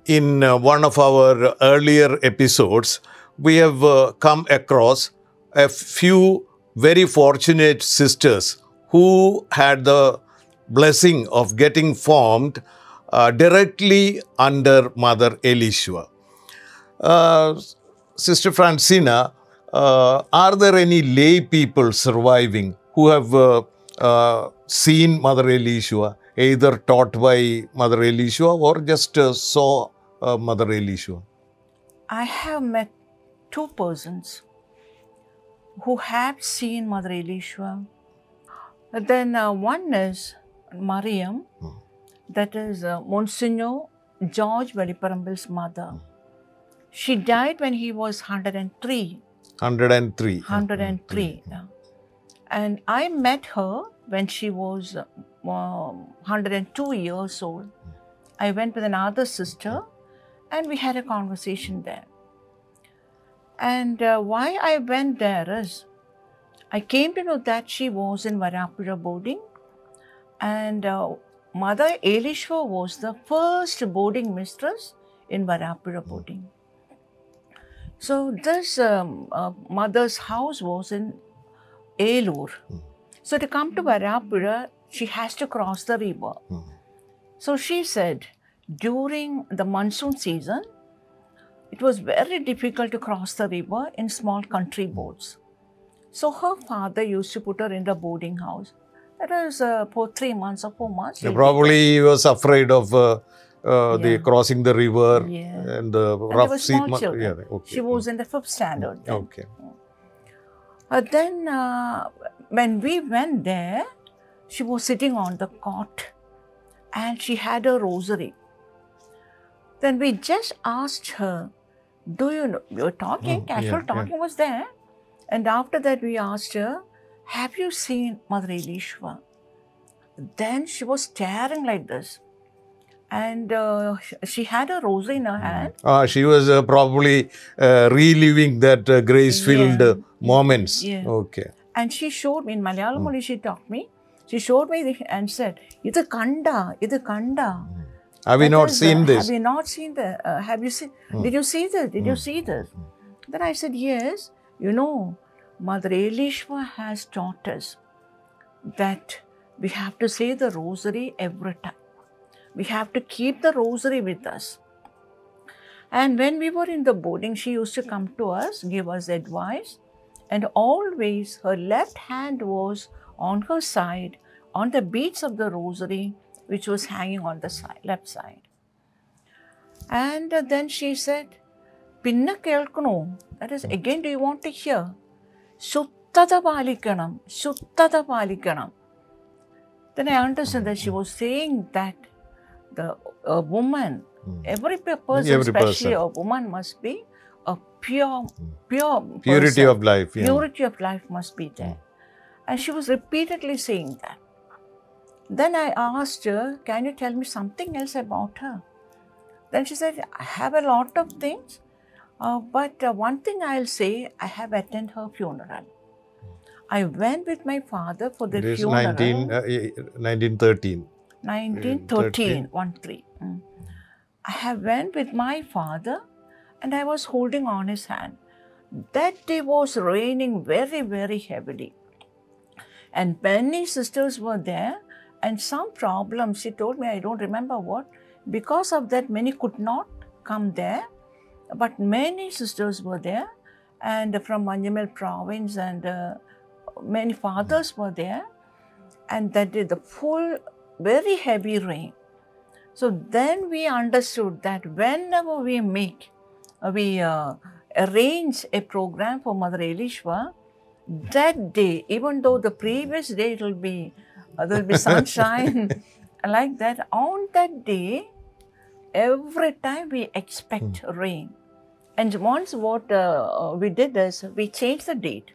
in one of our earlier episodes, we have come across a few very fortunate sisters who had the blessing of getting formed directly under Mother Eliswa. Sister Francina, are there any lay people surviving who have seen Mother Eliswa, either taught by Mother Eliswa or just saw Mother Eliswa? I have met two persons who have seen Mother Eliswa. Then one is Mariam, that is Monsignor George Veliparambil's mother. She died when he was 103. 103. 103. Yeah. And I met her when she was 102 years old. I went with another sister and we had a conversation there. And why I went there is, I came to know that she was in Varapura boarding, and Mother Eliswa was the first boarding mistress in Varapura boarding. So this mother's house was in Elur. So to come to Varapura, she has to cross the river. So she said, during the monsoon season, it was very difficult to cross the river in small country boats. So her father used to put her in the boarding house. That was for 3 months or 4 months. Yeah, probably he was afraid of the crossing the river and the rough sea. Yeah, okay. She was in the 5th standard. Then. Okay. Then when we went there, she was sitting on the cot and she had a rosary. Then we just asked her, do you know, we were talking, casual talking was there. And after that we asked her, have you seen Mother Eliswa? Then she was staring like this. And she had a rosary in her hand. She was probably reliving that grace-filled moments. Yeah. Okay. And she showed me, in Malayalam only she taught me, she showed me and said, Idu kanda, idu kanda. Have you not seen this? Have you not seen the, have you seen, did you see this? Did you see this? Then I said, yes. You know, Mother Eliswa has taught us that we have to say the rosary every time. We have to keep the rosary with us. And when we were in the boarding, she used to come to us, give us advice. And always her left hand was on her side, on the beads of the rosary, which was hanging on the side, left side. And then she said, Pinna kelkano. That is, again, do you want to hear? Suttada palikanam, suttada palikanam. Then I understood that she was saying that a woman, every person, especially a woman, must be a pure purity person. Of life. Yeah. Purity of life must be there. And she was repeatedly saying that. Then I asked her, can you tell me something else about her? Then she said, I have a lot of things, but one thing I'll say, I have attended her funeral. I went with my father for the funeral. 1913. 1913, 13. I have went with my father and I was holding on his hand. That day was raining very, very heavily. And many sisters were there and some problems, she told me, I don't remember what. Because of that, many could not come there. But many sisters were there and from Manjamal province and many fathers were there. And that day, the full, very heavy rain. So then we understood that whenever we arrange a program for Mother Eliswa, that day, even though the previous day there will be sunshine like that, on that day, every time we expect rain. And once what we did is, we changed the date.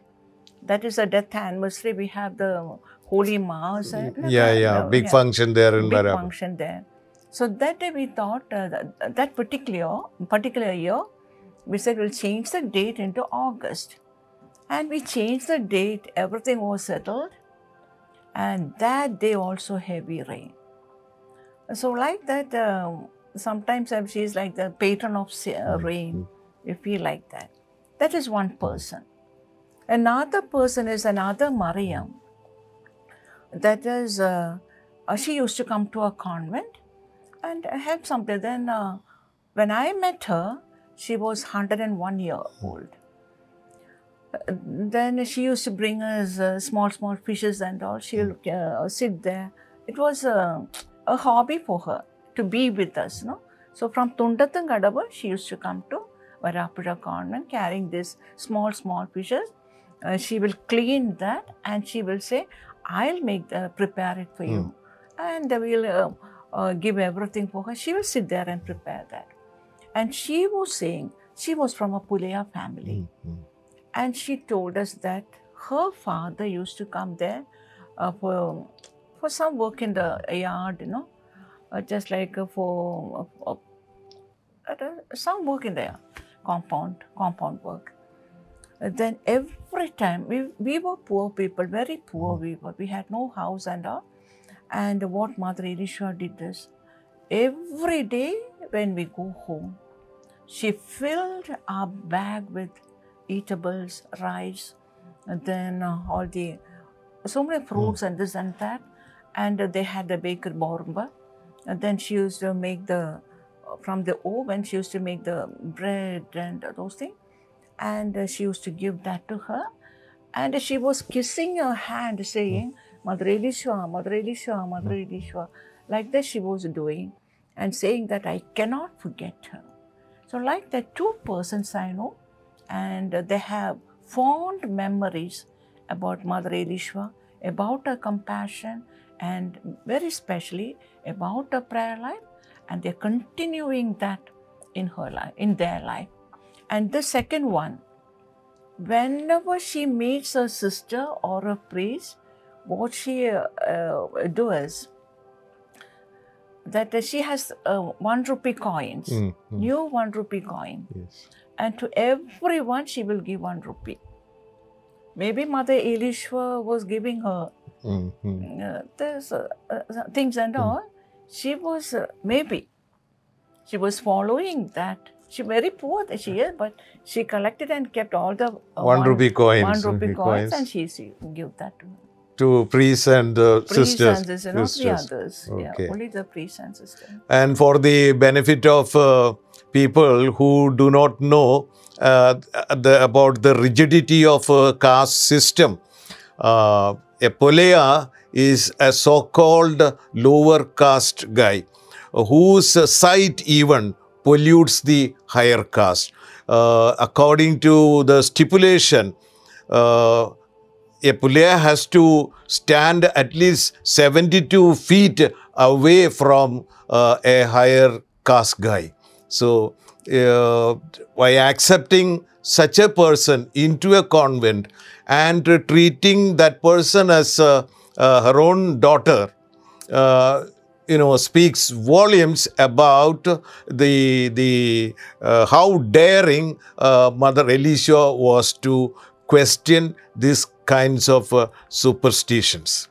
That is a death anniversary. We have the Holy Mass. Big function there in Big function there. So that day we thought, that particular year, we said we'll change the date into August. And we changed the date, everything was settled. And that day also heavy rain. So like that, sometimes she is like the patron of rain. We feel like that. That is one person. Another person is another Mariam. That is, she used to come to a convent and help something. Then when I met her, she was 101 years old. Then she used to bring us small fishes and all. She will sit there. It was a hobby for her to be with us, no? So from Tundathangadabu, she used to come to Varapura convent carrying these small fishes. She will clean that and she will say, I'll prepare it for you. And we'll give everything for her. She will sit there and prepare that. And she was saying, she was from a Puleya family. And she told us that her father used to come there for some work in the yard, you know, just like for some work in the compound work. Then every time, we were poor people, very poor we were. We had no house and all. And what Mother Eliswa did is, every day when we go home, she filled our bag with eatables, rice, and then so many fruits and this and that. And they had the baker borumba. And then she used to make from the oven, she used to make the bread and those things. And she used to give that to her. And she was kissing her hand saying, Mother Eliswa, Mother Eliswa, Mother Eliswa. Like that she was doing and saying that I cannot forget her. So like that, two persons I know, and they have fond memories about Mother Eliswa, about her compassion, and very especially about her prayer life, and they're continuing that in her life, in their life. And the second one, whenever she meets a sister or a priest, what she does, that she has 1 rupee coins, new 1 rupee coin. Yes. And to everyone, she will give 1 rupee. Maybe Mother Eliswa was giving her things and all. She was, maybe, she was following that. She's very poor, she is, but she collected and kept all the 1 rupee coins. 1 rupee coins, and she give that to her. To priests and sisters. Priests and sisters, not the others. Okay. Yeah, only the priests and sisters. And for the benefit of people who do not know about the rigidity of a caste system, a Puleya is a so-called lower caste guy whose sight even pollutes the higher caste. According to the stipulation, a Puleya has to stand at least 72 feet away from a higher caste guy. So, by accepting such a person into a convent and treating that person as her own daughter, speaks volumes about the how daring Mother Eliswa was to question these kinds of superstitions.